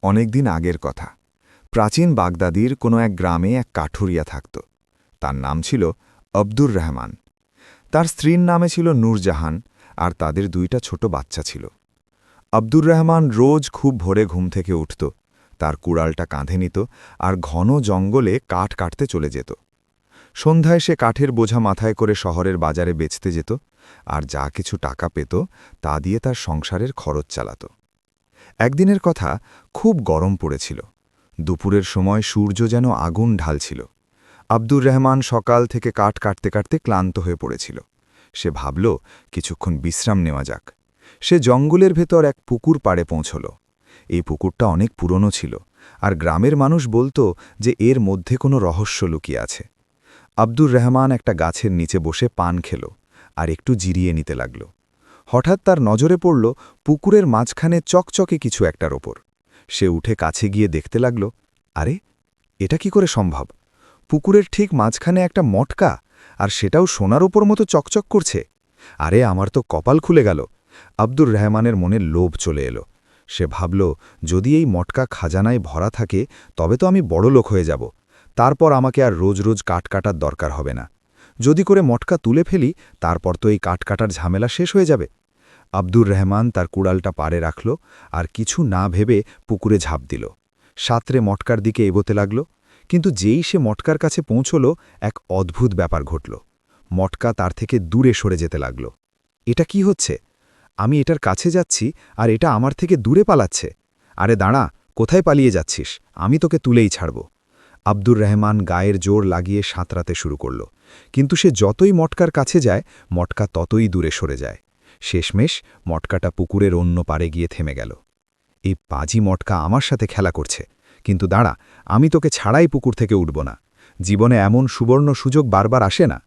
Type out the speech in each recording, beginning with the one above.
অনেকদিন আগের কথা। প্রাচীন বাগদাদির কোনো এক গ্রামে এক কাঠুরিয়া থাকত। তার নাম ছিল আব্দুর রহমান। তার স্ত্রীর নামে ছিল নূরজাহান, আর তাদের দুইটা ছোট বাচ্চা ছিল। আব্দুর রহমান রোজ খুব ভোরে ঘুম থেকে উঠত, তার কুড়ালটা কাঁধে নিত আর ঘন জঙ্গলে কাঠ কাটতে চলে যেত। সন্ধ্যায় সে কাঠের বোঝা মাথায় করে শহরের বাজারে বেচতে যেত, আর যা কিছু টাকা পেত তা দিয়ে তার সংসারের খরচ চালাত। একদিনের কথা, খুব গরম পড়েছিল। দুপুরের সময় সূর্য যেন আগুন ঢালছিল। আব্দুর রহমান সকাল থেকে কাঠ কাটতে কাটতে ক্লান্ত হয়ে পড়েছিল। সে ভাবল, কিছুক্ষণ বিশ্রাম নেওয়া যাক। সে জঙ্গলের ভেতর এক পুকুর পাড়ে পৌঁছল। এই পুকুরটা অনেক পুরনো ছিল, আর গ্রামের মানুষ বলত যে এর মধ্যে কোনো রহস্য লুকিয়ে আছে। আব্দুর রহমান একটা গাছের নিচে বসে পান খেল আর একটু জিরিয়ে নিতে লাগল। হঠাৎ তার নজরে পড়ল পুকুরের মাঝখানে চকচকে কিছু একটার ওপর। সে উঠে কাছে গিয়ে দেখতে লাগল, আরে, এটা কি করে সম্ভব? পুকুরের ঠিক মাঝখানে একটা মটকা, আর সেটাও সোনার ওপর মতো চকচক করছে। আরে, আমার তো কপাল খুলে গেল। আব্দুর রহমানের মনে লোভ চলে এলো। সে ভাবল, যদি এই মটকা খাজানায় ভরা থাকে তবে তো আমি বড় লোক হয়ে যাব। তারপর আমাকে আর রোজ রোজ কাঠ কাটার দরকার হবে না। যদি করে মটকা তুলে ফেলি, তারপর তো এই কাঠ কাটার ঝামেলা শেষ হয়ে যাবে। আব্দুর রহমান তার কুড়ালটা পাড়ে রাখল আর কিছু না ভেবে পুকুরে ঝাঁপ দিল। সাঁতরে মটকার দিকে এগোতে লাগল, কিন্তু যেই সে মটকার কাছে পৌঁছল, এক অদ্ভুত ব্যাপার ঘটল। মটকা তার থেকে দূরে সরে যেতে লাগল। এটা কি হচ্ছে? আমি এটার কাছে যাচ্ছি আর এটা আমার থেকে দূরে পালাচ্ছে। আরে দাঁড়া, কোথায় পালিয়ে যাচ্ছিস? আমি তোকে তুলেই ছাড়ব। আব্দুর রহমান গায়ের জোর লাগিয়ে সাঁতরাতে শুরু করল, কিন্তু সে যতই মটকার কাছে যায়, মটকা ততই দূরে সরে যায়। শেষমেশ মটকাটা পুকুরের অন্য পারে গিয়ে থেমে গেল। এই পাজি মটকা আমার সাথে খেলা করছে, কিন্তু দাঁড়া, আমি তোকে ছাড়াই পুকুর থেকে উঠব না। জীবনে এমন সুবর্ণ সুযোগ বারবার আসে না।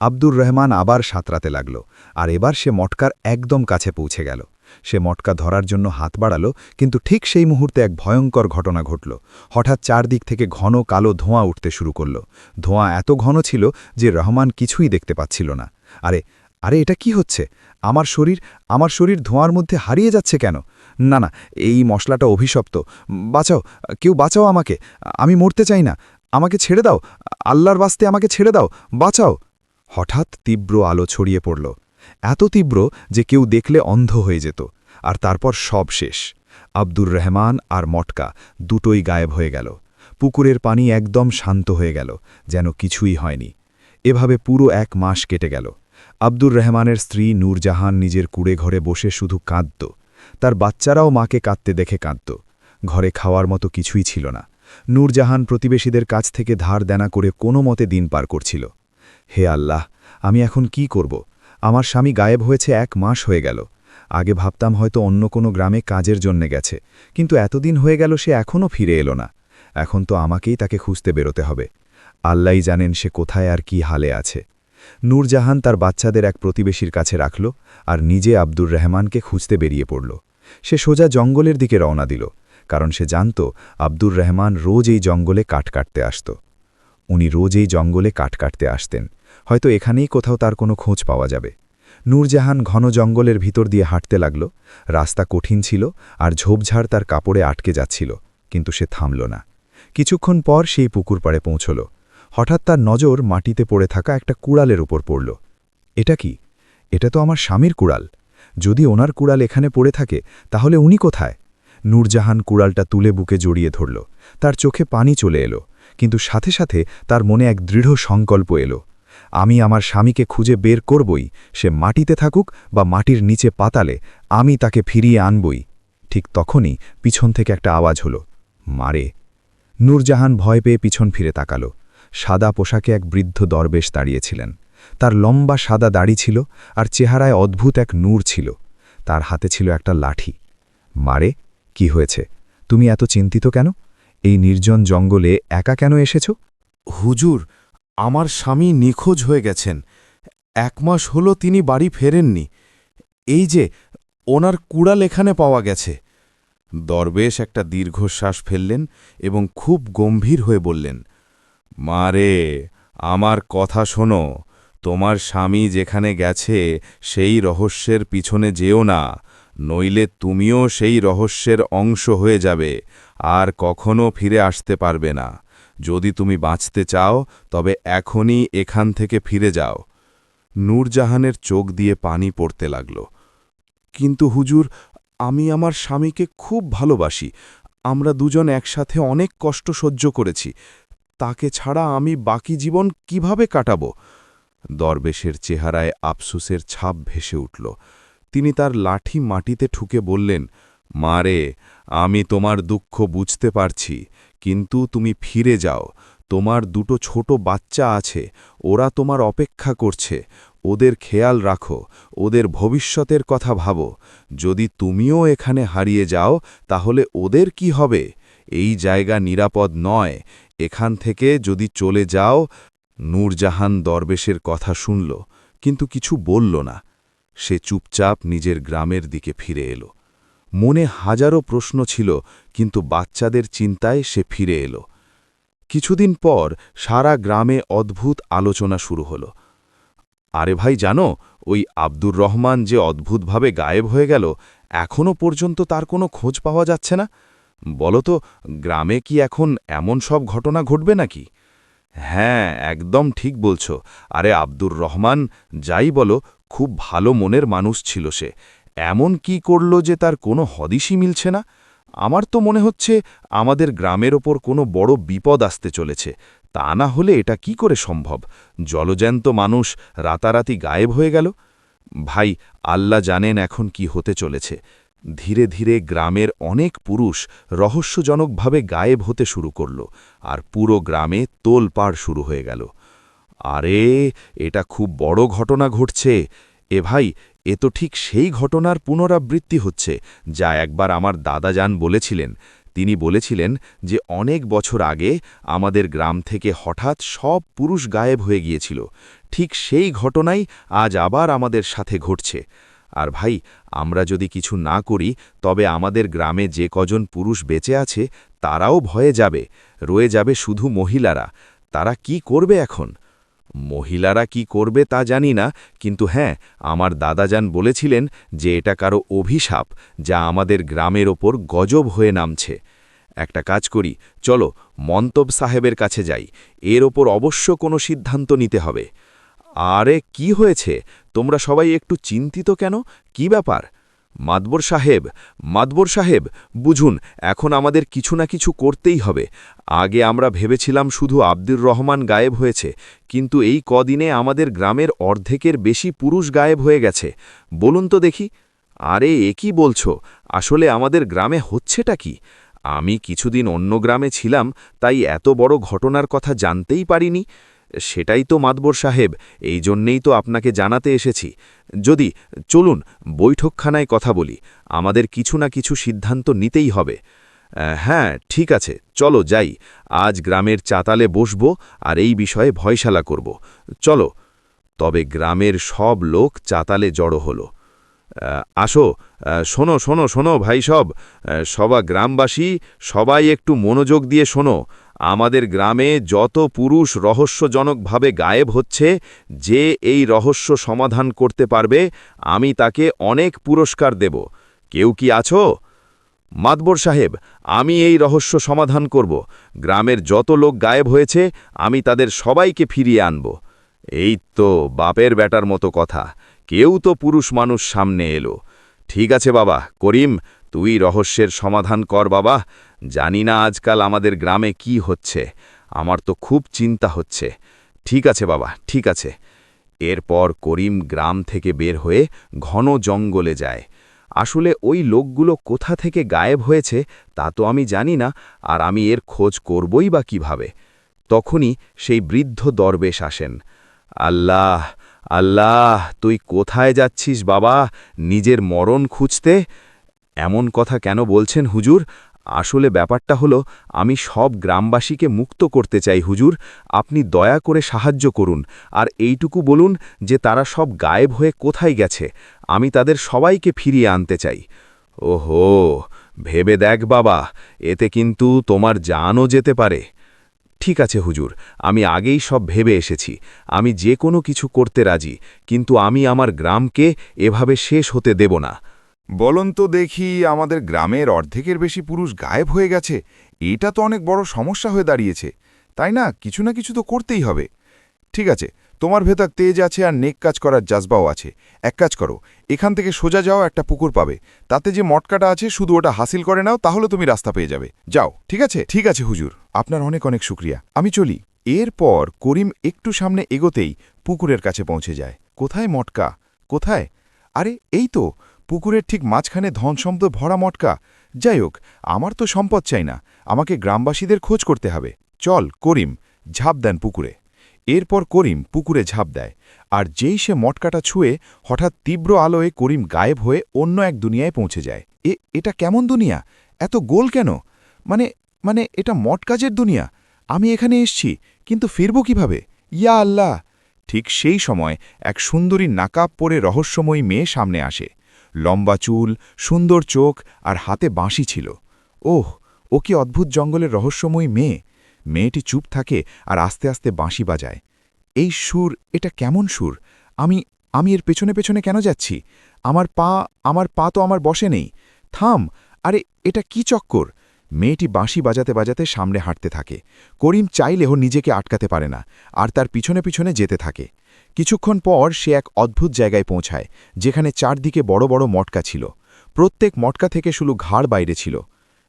আব্দুর রহমান আবার সাঁতরাতে লাগল, আর এবার সে মটকার একদম কাছে পৌঁছে গেল। সে মটকা ধরার জন্য হাত বাড়াল, কিন্তু ঠিক সেই মুহূর্তে এক ভয়ঙ্কর ঘটনা ঘটল। হঠাৎ চারদিক থেকে ঘন কালো ধোঁয়া উঠতে শুরু করল। ধোঁয়া এত ঘন ছিল যে রহমান কিছুই দেখতে পাচ্ছিল না। আরে আরে এটা কি হচ্ছে? আমার শরীর ধোঁয়ার মধ্যে হারিয়ে যাচ্ছে কেন? না না, এই মশলাটা অভিশপ্ত। বাঁচাও, কেউ বাঁচাও আমাকে। আমি মরতে চাই না। আমাকে ছেড়ে দাও। আল্লাহর বাস্তে আমাকে ছেড়ে দাও, বাঁচাও। হঠাৎ তীব্র আলো ছড়িয়ে পড়ল, এত তীব্র যে কেউ দেখলে অন্ধ হয়ে যেত। আর তারপর সব শেষ। আব্দুর রহমান আর মটকা দুটোই গায়েব হয়ে গেল। পুকুরের পানি একদম শান্ত হয়ে গেল, যেন কিছুই হয়নি। এভাবে পুরো 1 মাস কেটে গেল। আব্দুর রহমানের স্ত্রী নূরজাহান নিজের কুড়ে ঘরে বসে শুধু কাঁদত। তার বাচ্চারাও মাকে কাঁদতে দেখে কাঁদত। ঘরে খাওয়ার মতো কিছুই ছিল না। নূরজাহান প্রতিবেশীদের কাছ থেকে ধার দেনা করে কোনো মতে দিন পার করছিল। হে আল্লাহ, আমি এখন কি করব? আমার স্বামী গায়েব হয়েছে 1 মাস হয়ে গেল। আগে ভাবতাম হয়তো অন্য কোনো গ্রামে কাজের জন্যে গেছে, কিন্তু এতদিন হয়ে গেল সে এখনও ফিরে এলো না। এখন তো আমাকেই তাকে খুঁজতে বেরোতে হবে। আল্লাহই জানেন সে কোথায় আর কি হালে আছে। নূরজাহান তার বাচ্চাদের এক প্রতিবেশীর কাছে রাখল আর নিজে আব্দুর রহমানকে খুঁজতে বেরিয়ে পড়ল। সে সোজা জঙ্গলের দিকে রওনা দিল, কারণ সে জানত আব্দুর রহমান রোজ এই জঙ্গলে কাঠ কাটতে আসত। উনি রোজ এই জঙ্গলে কাঠ কাটতে আসতেন। হয়তো এখানেই কোথাও তার কোনো খোঁজ পাওয়া যাবে। নূরজাহান ঘন জঙ্গলের ভিতর দিয়ে হাঁটতে লাগল। রাস্তা কঠিন ছিল আর ঝোপঝাড় তার কাপড়ে আটকে যাচ্ছিল, কিন্তু সে থামল না। কিছুক্ষণ পর সেই পুকুর পাড়ে পৌঁছল। হঠাৎ তার নজর মাটিতে পড়ে থাকা একটা কুড়ালের উপর পড়ল। এটা কি? এটা তো আমার স্বামীর কুড়াল। যদি ওনার কুড়াল এখানে পড়ে থাকে, তাহলে উনি কোথায়? নূরজাহান কুড়ালটা তুলে বুকে জড়িয়ে ধরল। তার চোখে পানি চলে এলো, কিন্তু সাথে সাথে তার মনে এক দৃঢ় সংকল্প এলো। আমি আমার স্বামীকে খুঁজে বের করবই, সে মাটিতে থাকুক বা মাটির নিচে পাতালে, আমি তাকে ফিরিয়ে আনবই। ঠিক তখনই পিছন থেকে একটা আওয়াজ হলো, মারে। নূরজাহান ভয় পেয়ে পিছন ফিরে তাকাল। সাদা পোশাকে এক বৃদ্ধ দরবেশ দাঁড়িয়েছিলেন। তার লম্বা সাদা দাড়ি ছিল আর চেহারায় অদ্ভুত এক নূর ছিল। তার হাতে ছিল একটা লাঠি। মারে, কি হয়েছে? তুমি এত চিন্তিত কেন? এই নির্জন জঙ্গলে একা কেন এসেছ? হুজুর, আমার স্বামী নিখোঁজ হয়ে গেছেন। 1 মাস হলো তিনি বাড়ি ফেরেননি। এই যে ওনার কুড়াল এখানে পাওয়া গেছে। দরবেশ একটা দীর্ঘশ্বাস ফেললেন এবং খুব গম্ভীর হয়ে বললেন, মারে, আমার কথা শোনো। তোমার স্বামী যেখানে গেছে সেই রহস্যের পিছনে যেও না, নইলে তুমিও সেই রহস্যের অংশ হয়ে যাবে আর কখনো ফিরে আসতে পারবে না। যদি তুমি বাঁচতে চাও তবে এখনই এখান থেকে ফিরে যাও। নূরজাহানের চোখ দিয়ে পানি পড়তে লাগল। কিন্তু হুজুর, আমি আমার স্বামীকে খুব ভালোবাসি। আমরা দুজন একসাথে অনেক কষ্ট সহ্য করেছি। তাকে ছাড়া আমি বাকি জীবন কিভাবে কাটাব? দরবেশের চেহারায় আফসোসের ছাপ ভেসে উঠল। তিনি তার লাঠি মাটিতে ঠুকে বললেন, মারে, আমি তোমার দুঃখ বুঝতে পারছি, কিন্তু তুমি ফিরে যাও। তোমার দুটো ছোট বাচ্চা আছে, ওরা তোমার অপেক্ষা করছে। ওদের খেয়াল রাখো, ওদের ভবিষ্যতের কথা ভাবো। যদি তুমিও এখানে হারিয়ে যাও তাহলে ওদের কি হবে? এই জায়গা নিরাপদ নয়। এখান থেকে যদি চলে যাও। নূরজাহান দরবেশের কথা শুনল, কিন্তু কিছু বলল না। সে চুপচাপ নিজের গ্রামের দিকে ফিরে এলো। মনে হাজারো প্রশ্ন ছিল, কিন্তু বাচ্চাদের চিন্তায় সে ফিরে এলো। কিছুদিন পর সারা গ্রামে অদ্ভুত আলোচনা শুরু হলো। আরে ভাই, জানো, ওই আব্দুর রহমান যে অদ্ভুতভাবে গায়েব হয়ে গেল, এখনও পর্যন্ত তার কোনো খোঁজ পাওয়া যাচ্ছে না। বলো তো, গ্রামে কি এখন এমন সব ঘটনা ঘটবে নাকি? হ্যাঁ, একদম ঠিক বলছ। আরে আব্দুর রহমান, যাই বলো, খুব ভালো মনের মানুষ ছিল সে। এমন কি করল যে তার কোনো হদিশই মিলছে না? আমার তো মনে হচ্ছে আমাদের গ্রামের ওপর কোনো বড় বিপদ আসতে চলেছে। তা না হলে এটা কি করে সম্ভব? জলজ্যান্ত মানুষ রাতারাতি গায়েব হয়ে গেল। ভাই, আল্লাহ জানেন এখন কি হতে চলেছে। ধীরে ধীরে গ্রামের অনেক পুরুষ রহস্যজনকভাবে গায়েব হতে শুরু করল, আর পুরো গ্রামে তোলপাড় শুরু হয়ে গেল। আরে, এটা খুব বড় ঘটনা ঘটছে। ভাই, এ তো ঠিক সেই ঘটনার পুনরাবৃত্তি হচ্ছে যা একবার আমার দাদাজান বলেছিলেন। তিনি বলেছিলেন যে অনেক বছর আগে আমাদের গ্রাম থেকে হঠাৎ সব পুরুষ গায়েব হয়ে গিয়েছিল। ঠিক সেই ঘটনাই আজ আবার আমাদের সাথে ঘটছে। আর ভাই, আমরা যদি কিছু না করি তবে আমাদের গ্রামে যে কজন পুরুষ বেঁচে আছে তারাও ভয়ে যাবে। রয়ে যাবে শুধু মহিলারা। তারা কি করবে এখন? মহিলারা কি করবে তা জানি না, কিন্তু হ্যাঁ, আমার দাদাজান বলেছিলেন যে এটা কারো অভিশাপ যা আমাদের গ্রামের ওপর গজব হয়ে নামছে। একটা কাজ করি, চলো মন্তব সাহেবের কাছে যাই। এর ওপর অবশ্য কোনো সিদ্ধান্ত নিতে হবে। আরে কি হয়েছে? তোমরা সবাই একটু চিন্তিত কেন? কি ব্যাপার? মাদবর সাহেব, বুঝুন, এখন আমাদের কিছু না কিছু করতেই হবে। আগে আমরা ভেবেছিলাম শুধু আব্দুর রহমান গায়েব হয়েছে, কিন্তু এই কদিনে আমাদের গ্রামের অর্ধেকের বেশি পুরুষ গায়েব হয়ে গেছে। বলুন তো দেখি। আরে এ কি বলছো? আসলে আমাদের গ্রামে হচ্ছেটা কি? আমি কিছুদিন অন্য গ্রামে ছিলাম, তাই এত বড় ঘটনার কথা জানতেই পারিনি। সেটাই তো মাদবর সাহেব, এই জন্যেই তো আপনাকে জানাতে এসেছি। চলুন বৈঠকখানায় কথা বলি। আমাদের কিছু না কিছু সিদ্ধান্ত নিতেই হবে। হ্যাঁ, ঠিক আছে, চলো যাই। আজ গ্রামের চাতালে বসব আর এই বিষয়ে ভয়শালা করব। চলো। তবে গ্রামের সব লোক চাতালে জড়ো হলো। আসো, শোনো শোনো শোনো ভাই, সবা গ্রামবাসী, সবাই একটু মনোযোগ দিয়ে শোনো। আমাদের গ্রামে যত পুরুষ রহস্যজনকভাবে গায়েব হচ্ছে, যে এই রহস্য সমাধান করতে পারবে আমি তাকে অনেক পুরস্কার দেব। কেউ কি আছো? মাদবর সাহেব, আমি এই রহস্য সমাধান করব। গ্রামের যত লোক গায়েব হয়েছে আমি তাদের সবাইকে ফিরিয়ে আনব। এই তো বাপের বেটার মতো কথা। কেউ তো পুরুষ মানুষ সামনে এলো। ঠিক আছে বাবা করিম, তুই রহস্যের সমাধান কর বাবা। জানি না আজকাল আমাদের গ্রামে কি হচ্ছে, আমার তো খুব চিন্তা হচ্ছে। ঠিক আছে বাবা, ঠিক আছে। এরপর করিম গ্রাম থেকে বের হয়ে ঘন জঙ্গলে যায়। আসলে ওই লোকগুলো কোথা থেকে গায়েব হয়েছে তা তো আমি জানি না, আর আমি এর খোঁজ করবই বা কিভাবে। তখনই সেই বৃদ্ধ দরবেশ আসেন। আল্লাহ, আল্লাহ, তুই কোথায় যাচ্ছিস বাবা? নিজের মরণ খুঁজতে? এমন কথা কেন বলছেন হুজুর? আসলে ব্যাপারটা হলো, আমি সব গ্রামবাসীকে মুক্ত করতে চাই হুজুর। আপনি দয়া করে সাহায্য করুন, আর এইটুকু বলুন যে তারা সব গায়েব হয়ে কোথায় গেছে। আমি তাদের সবাইকে ফিরিয়ে আনতে চাই। ওহো, ভেবে দেখ বাবা, এতে কিন্তু তোমার জানও যেতে পারে। ঠিক আছে হুজুর, আমি আগেই সব ভেবে এসেছি। আমি যে কোনো কিছু করতে রাজি, কিন্তু আমি আমার গ্রামকে এভাবে শেষ হতে দেব না। বলুন তো দেখি, আমাদের গ্রামের অর্ধেকের বেশি পুরুষ গায়েব হয়ে গেছে। এটা তো অনেক বড় সমস্যা হয়ে দাঁড়িয়েছে, তাই না? কিছু না কিছু তো করতেই হবে। ঠিক আছে, তোমার ভেতর তেজ আছে আর নেক কাজ করার জাজবাও আছে। এক কাজ করো, এখান থেকে সোজা যাও, একটা পুকুর পাবে। তাতে যে মটকাটা আছে শুধু ওটা হাসিল করে নাও, তাহলে তুমি রাস্তা পেয়ে যাবে। যাও। ঠিক আছে? ঠিক আছে হুজুর, আপনার অনেক অনেক শুক্রিয়া। আমি চলি। এরপর করিম একটু সামনে এগোতেই পুকুরের কাছে পৌঁছে যায়। কোথায় মটকা? কোথায়? আরে এই তো, পুকুরের ঠিক মাঝখানে ধনসম্পদ ভরা মটকা। যাই হোক, আমার তো সম্পদ চাই না, আমাকে গ্রামবাসীদের খোঁজ করতে হবে। চল করিম, ঝাঁপ দেন পুকুরে। এরপর করিম পুকুরে ঝাঁপ দেয়, আর যেই সে মটকাটা ছুঁয়ে হঠাৎ তীব্র আলোয় করিম গায়েব হয়ে অন্য এক দুনিয়ায় পৌঁছে যায়। এটা কেমন দুনিয়া? এত গোল কেন? মানে মানে এটা মটকাজের দুনিয়া। আমি এখানে এসছি, কিন্তু ফিরব কিভাবে? ইয়া আল্লাহ! ঠিক সেই সময় এক সুন্দরী নাকাব পরে রহস্যময়ী মেয়ে সামনে আসে। লম্বা চুল, সুন্দর চোখ আর হাতে বাঁশি ছিল। ওহ, ও কি অদ্ভুত জঙ্গলের রহস্যময়ী মেয়ে! মেয়েটি চুপ থাকে আর আস্তে আস্তে বাঁশি বাজায়। এই সুর, এটা কেমন সুর? আমি আমি এর পেছনে পেছনে কেন যাচ্ছি? আমার পা তো আমার বসে নেই। থাম! আরে এটা কি চক্কর? মেয়েটি বাঁশি বাজাতে বাজাতে সামনে হাঁটতে থাকে। করিম চাইলেও নিজেকে আটকাতে পারে না, আর তার পিছনে পিছনে যেতে থাকে। কিছুক্ষণ পর সে এক অদ্ভুত জায়গায় পৌঁছায়, যেখানে চারদিকে বড় বড় মটকা ছিল। প্রত্যেক মটকা থেকে শুধু ঘাড় বাইরে ছিল।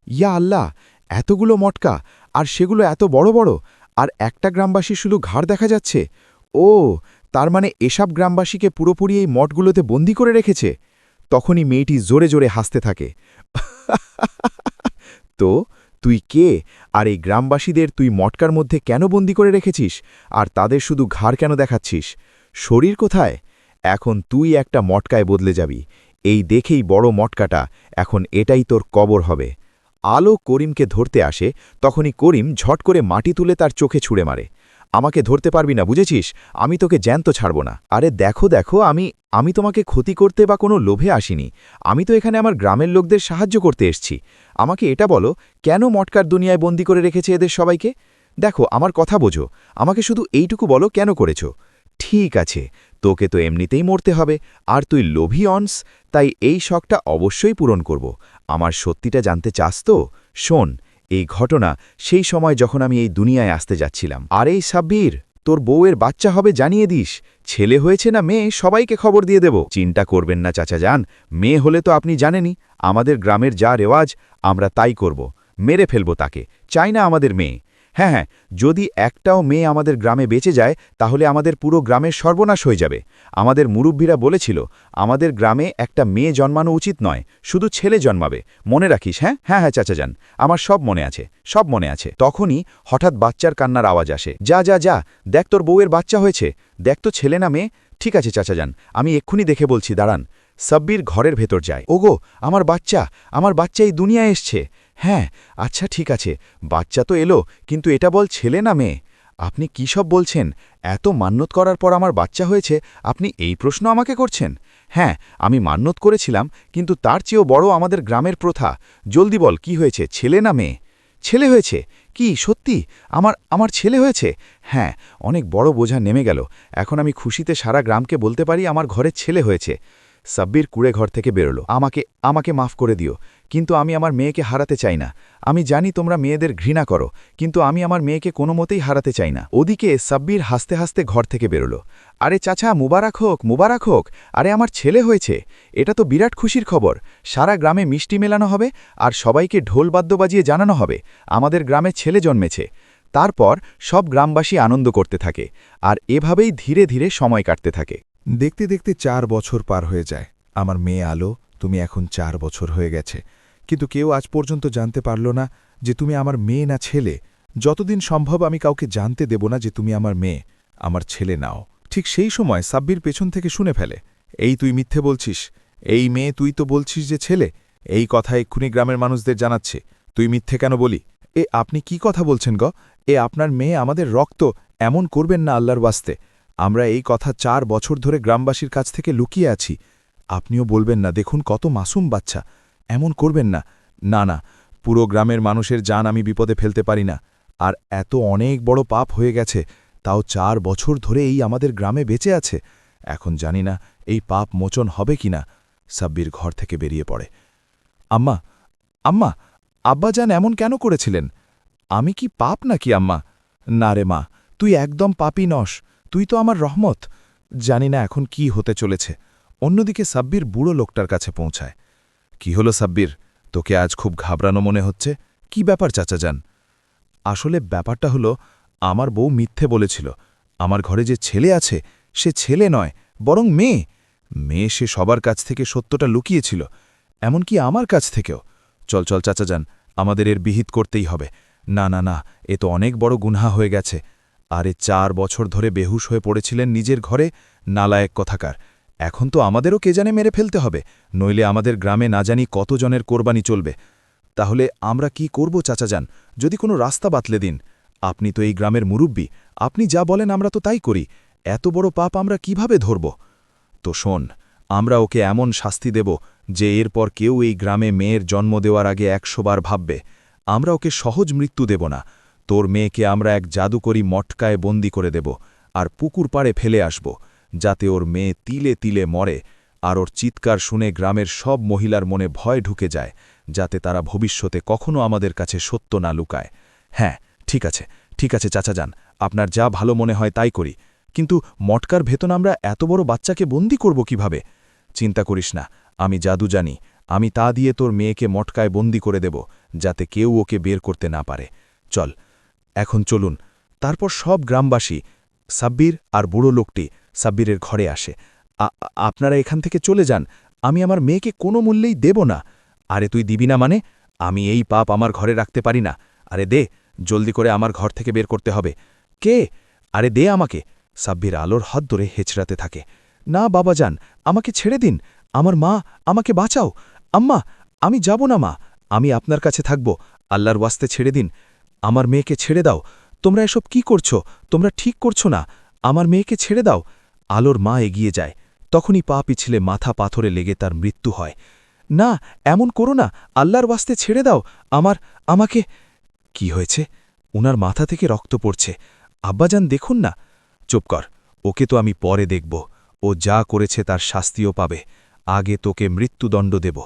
ইয়া আল্লাহ! এতগুলো মটকা, আর সেগুলো এত বড় বড়, আর একটা গ্রামবাসী শুধু ঘাড় দেখা যাচ্ছে। ও, তার মানে এসব গ্রামবাসীকে পুরোপুরি এই মঠগুলোতে বন্দি করে রেখেছে। তখনই মেয়েটি জোরে জোরে হাসতে থাকে। তো তুই কে? আর এই গ্রামবাসীদের তুই মটকার মধ্যে কেন বন্দি করে রেখেছিস? আর তাদের শুধু ঘাড় কেন দেখাচ্ছিস? শরীর কোথায়? এখন তুই একটা মটকায় বদলে যাবি। এই দেখেই বড় মটকাটা, এখন এটাই তোর কবর হবে। আলো করিমকে ধরতে আসে, তখনই করিম ঝট করে মাটি তুলে তার চোখে ছুঁড়ে মারে। আমাকে ধরতে পারবি না, বুঝেছিস? আমি তোকে জ্যান্ত ছাড়ব না। আরে দেখো দেখো, আমি তোমাকে ক্ষতি করতে বা কোনো লোভে আসিনি। আমি তো এখানে আমার গ্রামের লোকদের সাহায্য করতে এসছি। আমাকে এটা বলো, কেন মটকার দুনিয়ায় বন্দি করে রেখেছে এদের সবাইকে? দেখো, আমার কথা বোঝো, আমাকে শুধু এইটুকু বলো কেন করেছ। ঠিক আছে, তোকে তো এমনিতেই মরতে হবে, আর তুই লোভী অনস, তাই এই শখটা অবশ্যই পূরণ করব। আমার সত্যিটা জানতে চাস তো? শোন, এই ঘটনা সেই সময় যখন আমি এই দুনিয়ায় আসতে যাচ্ছিলাম। আর এই সাব্বির, তোর বউয়ের বাচ্চা হবে জানিয়ে দিস। ছেলে হয়েছে না মেয়ে, সবাইকে খবর দিয়ে দেব। চিন্তা করবেন না চাচা যান, মেয়ে হলে তো আপনি জানেনই, আমাদের গ্রামের যা রেওয়াজ আমরা তাই করব। মেরে ফেলব তাকে, চাই না আমাদের মেয়ে। হ্যাঁ হ্যাঁ, যদি একটাও মেয়ে আমাদের গ্রামে বেঁচে যায়, তাহলে আমাদের পুরো গ্রামের সর্বনাশ হয়ে যাবে। আমাদের মুরব্বীরা বলেছিল, আমাদের গ্রামে একটা মেয়ে জন্মানো উচিত নয়, শুধু ছেলে জন্মাবে। মনে রাখিস। হ্যাঁ হ্যাঁ হ্যাঁ চাচা যান, আমার সব মনে আছে, সব মনে আছে। তখনই হঠাৎ বাচ্চার কান্নার আওয়াজ আসে। যা যা যা, দেখ তোর বউয়ের বাচ্চা হয়েছে, দেখ তো ছেলে না মেয়ে। ঠিক আছে চাচা যান, আমি এক্ষুনি দেখে বলছি, দাঁড়ান। সাব্বির ঘরের ভেতর যায়। ওগো, আমার বাচ্চা এই দুনিয়ায় এসছে। হ্যাঁ, আচ্ছা ঠিক আছে, বাচ্চা তো এলো, কিন্তু এটা বল ছেলে না মেয়ে? আপনি কী সব বলছেন? এত মান্যত করার পর আমার বাচ্চা হয়েছে, আপনি এই প্রশ্ন আমাকে করছেন? হ্যাঁ, আমি মান্যত করেছিলাম, কিন্তু তার চেয়েও বড় আমাদের গ্রামের প্রথা। জলদি বল, কি হয়েছে, ছেলে না মেয়ে? ছেলে হয়েছে? কি সত্যি? আমার ছেলে হয়েছে? হ্যাঁ, অনেক বড় বোঝা নেমে গেল। এখন আমি খুশিতে সারা গ্রামকে বলতে পারি আমার ঘরে ছেলে হয়েছে। সাব্বির কুড়ে ঘর থেকে বেরোলো। আমাকে মাফ করে দিও, কিন্তু আমি আমার মেয়েকে হারাতে চাই না। আমি জানি তোমরা মেয়েদের ঘৃণা করো, কিন্তু আমি আমার মেয়েকে কোনো মতেই হারাতে চাই না। ওদিকে সাব্বির হাসতে হাসতে ঘর থেকে বেরোলো। আরে চাচা, মুবারক হোক, মুবারক হোক! আরে আমার ছেলে হয়েছে, এটা তো বিরাট খুশির খবর। সারা গ্রামে মিষ্টি মেলানো হবে, আর সবাইকে ঢোলবাদ্য বাজিয়ে জানানো হবে আমাদের গ্রামে ছেলে জন্মেছে। তারপর সব গ্রামবাসী আনন্দ করতে থাকে, আর এভাবেই ধীরে ধীরে সময় কাটতে থাকে। দেখতে দেখতে 4 বছর পার হয়ে যায়। আমার মেয়ে আলো, তুমি এখন 4 বছর হয়ে গেছে, কিন্তু কেউ আজ পর্যন্ত জানতে পারল না যে তুমি আমার মেয়ে না ছেলে। যতদিন সম্ভব আমি কাউকে জানতে দেব না যে তুমি আমার মেয়ে, আমার ছেলে নাও। ঠিক সেই সময় সাব্বির পেছন থেকে শুনে ফেলে। এই তুই মিথ্যে বলছিস, এই মেয়ে তুই তো বলছিস যে ছেলে। এই কথা এক্ষুনি গ্রামের মানুষদের জানাচ্ছে, তুই মিথ্যে কেন বলি? আপনি কি কথা বলছেন গ? আপনার মেয়ে আমাদের রক্ত, এমন করবেন না আল্লাহর ওয়াস্তে। আমরা এই কথা 4 বছর ধরে গ্রামবাসীর কাছ থেকে লুকিয়ে আছি। আপনিও বলবেন না, দেখুন কত মাসুম বাচ্চা, এমন করবেন না। না না, পুরো গ্রামের মানুষের জান আমি বিপদে ফেলতে পারি না। আর এত অনেক বড় পাপ হয়ে গেছে, তাও 4 বছর ধরে এই আমাদের গ্রামে বেঁচে আছে। এখন জানি না এই পাপ মোচন হবে কিনা। সাব্বির ঘর থেকে বেরিয়ে পড়ে। আম্মা আম্মা আব্বাজান এমন কেন করেছিলেন? আমি কি পাপ নাকি আম্মা? না রে মা, তুই একদম পাপী নস, তুই তো আমার রহমত। জানি না এখন কি হতে চলেছে। অন্যদিকে সাব্বির বুড়ো লোকটার কাছে পৌঁছায়। কি হলো সাব্বির, তোকে আজ খুব ঘাবড়ানো মনে হচ্ছে? কি ব্যাপার চাচাজান? আসলে ব্যাপারটা হলো, আমার বউ মিথ্যে বলেছিল। আমার ঘরে যে ছেলে আছে সে ছেলে নয়, বরং মেয়ে। মেয়ে সে সবার কাছ থেকে সত্যটা লুকিয়েছিল, এমনকি আমার কাছ থেকেও। চল চল চাচাজান, আমাদের এর বিহিত করতেই হবে। না না না, এ তো অনেক বড় গুনহা হয়ে গেছে। আরে 4 বছর ধরে বেহুশ হয়ে পড়েছিলেন নিজের ঘরে, নালায়েক কথাকার। এখন তো আমাদেরও কে জানে মেরে ফেলতে হবে, নইলে আমাদের গ্রামে না জানি কতজনের কোরবানি চলবে। তাহলে আমরা কি করব চাচাজান? যদি কোনো রাস্তা বাতলে দিন। আপনি তো এই গ্রামের মুরব্বী, আপনি যা বলেন আমরা তো তাই করি। এত বড় পাপ আমরা কিভাবে ধরব? তো শোন, আমরা ওকে এমন শাস্তি দেব যে এরপর কেউ এই গ্রামে মেয়ের জন্ম দেওয়ার আগে 100 বার ভাববে। আমরা ওকে সহজ মৃত্যু দেব না। তোর মেয়েকে আমরা এক জাদুকরী মটকায় বন্দি করে দেব আর পুকুর পাড়ে ফেলে আসব, যাতে ওর মেয়ে তিলে তিলে মরে, আর ওর চিৎকার শুনে গ্রামের সব মহিলার মনে ভয় ঢুকে যায়, যাতে তারা ভবিষ্যতে কখনো আমাদের কাছে সত্য না লুকায়। হ্যাঁ, ঠিক আছে চাচাজান, আপনার যা ভালো মনে হয় তাই করি। কিন্তু মটকার ভেতন আমরা এত বড় বাচ্চাকে বন্দি করব কিভাবে? চিন্তা করিস না, আমি জাদু জানি। আমি তা দিয়ে তোর মেয়েকে মটকায় বন্দি করে দেব, যাতে কেউ ওকে বের করতে না পারে। চল, এখন চলুন। তারপর সব গ্রামবাসী, সাব্বির আর বুড়ো লোকটি সাব্বিরের ঘরে আসে। আপনারা এখান থেকে চলে যান, আমি আমার মেয়েকে কোনো মূল্যেই দেব না। আরে তুই দিবি না মানে? আমি এই পাপ আমার ঘরে রাখতে পারি না। আরে দে, জলদি করে আমার ঘর থেকে বের করতে হবে। কে? আরে দে আমাকে। সাব্বির আলোর হাত ধরে হেঁচড়াতে থাকে। না বাবাজান, আমাকে ছেড়ে দিন। আমার মা, আমাকে বাঁচাও। আম্মা, আমি যাব না মা, আমি আপনার কাছে থাকব। আল্লাহর ওয়াস্তে ছেড়ে দিন, আমার মেয়েকে ছেড়ে দাও। তোমরা এসব কি করছো? তোমরা ঠিক করছো না, আমার মেয়েকে ছেড়ে দাও। আলোর মা এগিয়ে যায়, তখনই পা পিছলে মাথা পাথরে লেগে তার মৃত্যু হয়। না, এমন করো না, আল্লাহর ওয়াস্তে ছেড়ে দাও আমাকে। কি হয়েছে? উনার মাথা থেকে রক্ত পড়ছে। আব্বাজান দেখুন না। চুপ কর, ওকে তো আমি পরে দেখব। ও যা করেছে তার শাস্তিও পাবে। আগে তোকে মৃত্যুদণ্ড দেব।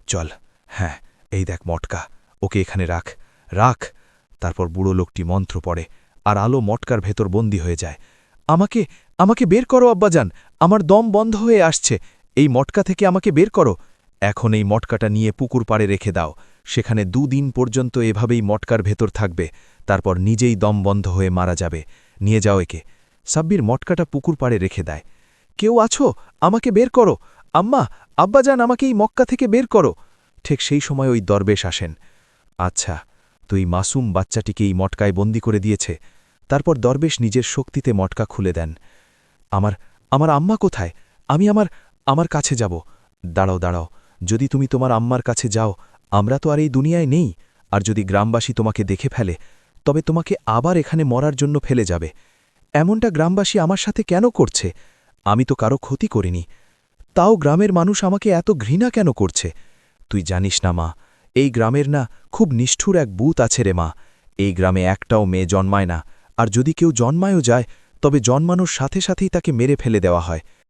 চল। হ্যাঁ, এই দেখ মটকা, ওকে এখানে রাখ রাখ। তারপর বুড়ো লোকটি মন্ত্র পড়ে, আর আলো মটকার ভেতর বন্দী হয়ে যায়। আমাকে বের করো আব্বাজান, আমার দম বন্ধ হয়ে আসছে। এই মটকা থেকে আমাকে বের করো। এখন এই মটকাটা নিয়ে পুকুর পাড়ে রেখে দাও। সেখানে 2 দিন পর্যন্ত এভাবেই মটকার ভেতর থাকবে, তারপর নিজেই দম বন্ধ হয়ে মারা যাবে। নিয়ে যাও একে। সাব্বির মটকাটা পুকুর পাড়ে রেখে দেয়। কেউ আছো? আমাকে বের করো। আম্মা, আব্বাজান, আমাকে এই মক্কা থেকে বের করো। ঠিক সেই সময় ওই দরবেশ আসেন। আচ্ছা, তুই মাসুম বাচ্চাটিকে এই মটকায় বন্দি করে দিয়েছে। তারপর দরবেশ নিজের শক্তিতে মটকা খুলে দেন। আমার আম্মা কোথায়? আমি আমার কাছে যাব। দাঁড়াও, যদি তুমি তোমার আম্মার কাছে যাও, আমরা তো আর এই দুনিয়ায় নেই। আর যদি গ্রামবাসী তোমাকে দেখে ফেলে, তবে তোমাকে আবার এখানে মরার জন্য ফেলে যাবে। এমনটা গ্রামবাসী আমার সাথে কেন করছে? আমি তো কারো ক্ষতি করিনি, তাও গ্রামের মানুষ আমাকে এত ঘৃণা কেন করছে? তুই জানিস না মা, এই গ্রামের না খুব নিষ্ঠুর এক ভূত আছে রে মা। এই গ্রামে একটাও মেয়ে জন্মায় না, আর যদি কেউ জন্মায়ও যায়, তবে জন্মানোর সাথে সাথেই তাকে মেরে ফেলে দেওয়া হয়।